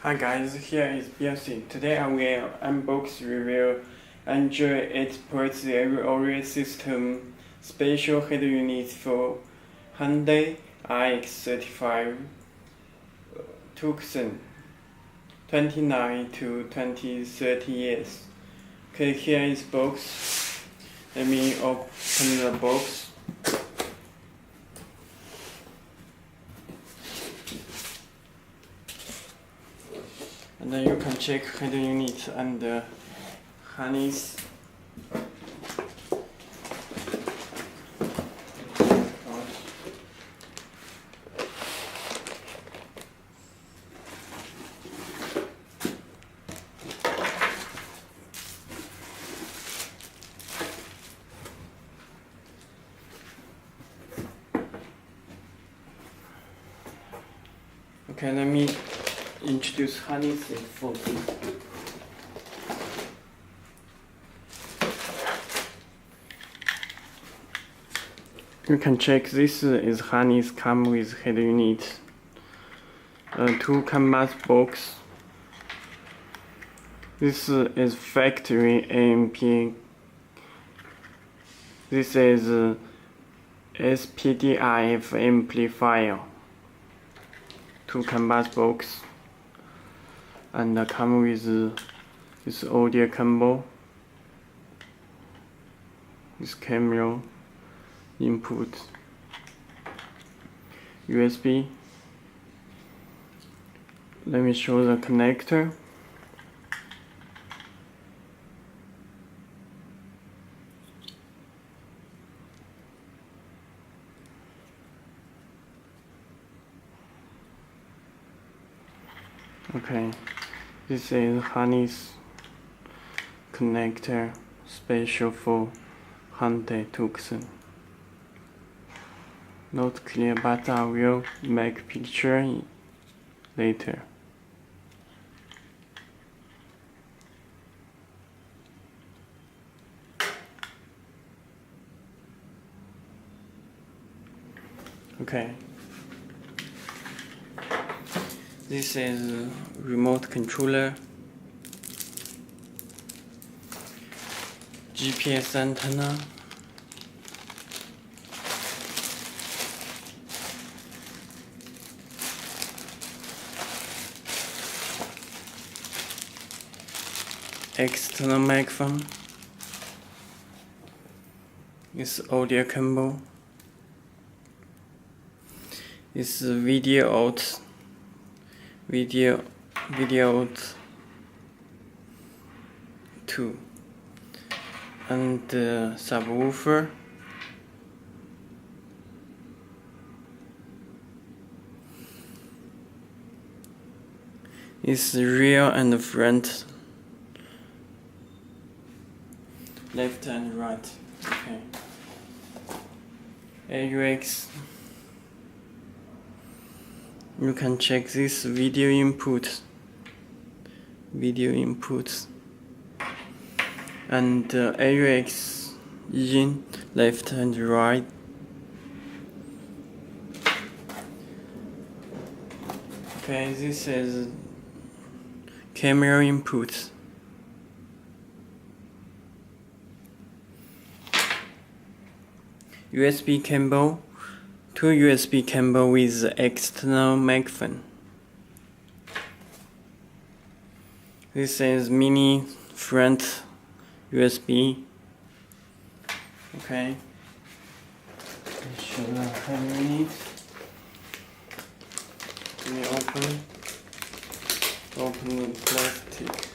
Hi guys, here is Belsee. Today I will unbox review Android 8.0 Oreo system special head unit for Hyundai ix35 Tucson 29 to 2030 years. Okay, here is box. Let me open the box. And then you can check head unit and harness. Okay, let me introduce harness for you. You can check this is harness come with head unit, 2 canvas box. This is factory AMP. This is SPDIF amplifier. 2 canvas box. And come with this audio combo, this camera input, USB. Let me show the connector. Okay. This is harness connector special for Hyundai Tucson. Not clear, but I will make picture later. Okay. This is remote controller, GPS antenna, external microphone, this audio combo, this video out. Video out 2 and subwoofer, is rear and front, left and right. Okay. AUX. You can check this video inputs and AUX in left and right. Okay, this is camera inputs. USB cable. 2 USB cable with external microphone. This is mini front USB. Okay. Let's show the head unit. Let me open the plastic.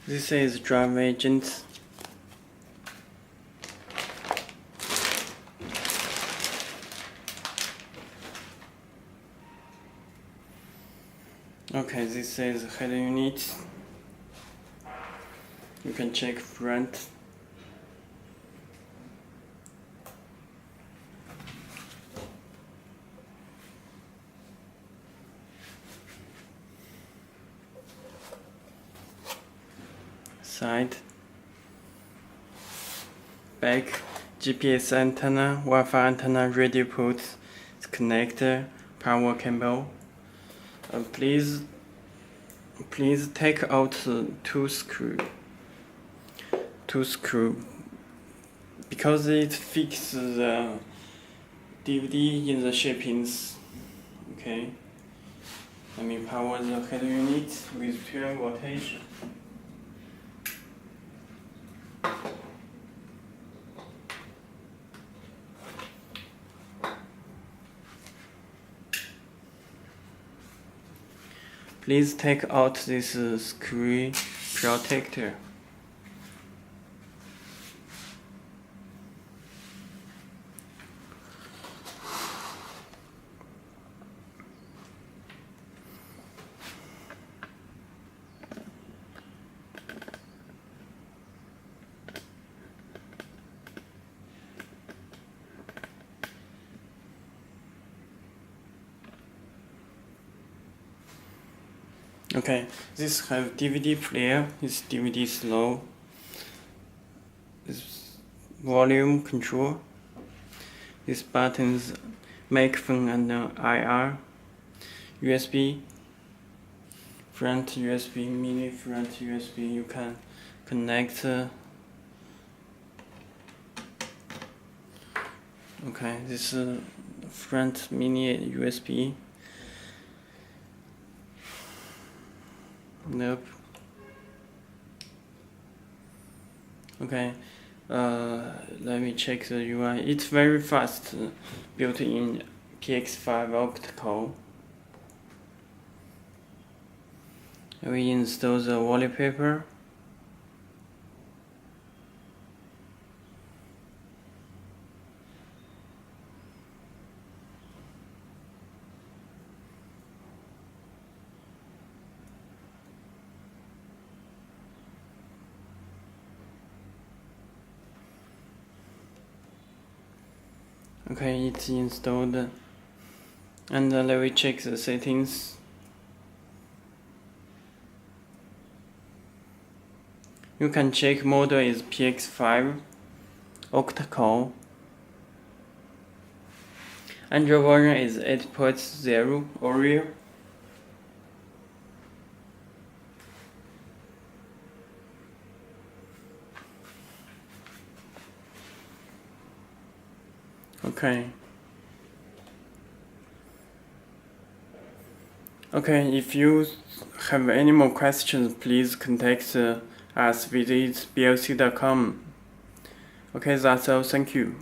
This is drive agent. Okay, this is head unit. You can check front. Side. Back. GPS antenna, Wi-Fi antenna, radio port, connector, power cable. Please take out two screw because it fixes the DVD in the shapings. Okay, let me power the head unit with 12 voltage. Please take out this screw protector. Okay, this have DVD player. This DVD is low. This volume control. These buttons microphone and IR. USB. Front USB, mini front USB. You can connect. Okay, this front mini USB. Nope. Okay, let me check the UI. It's very fast, built in ix35 optical. We install the wallpaper. Okay, it's installed, and let me check the settings. You can check model is PX5 octa-core. Android version is 8.0 Oreo. Okay, if you have any more questions, please contact us, visit belsee.com. Okay, that's all. Thank you.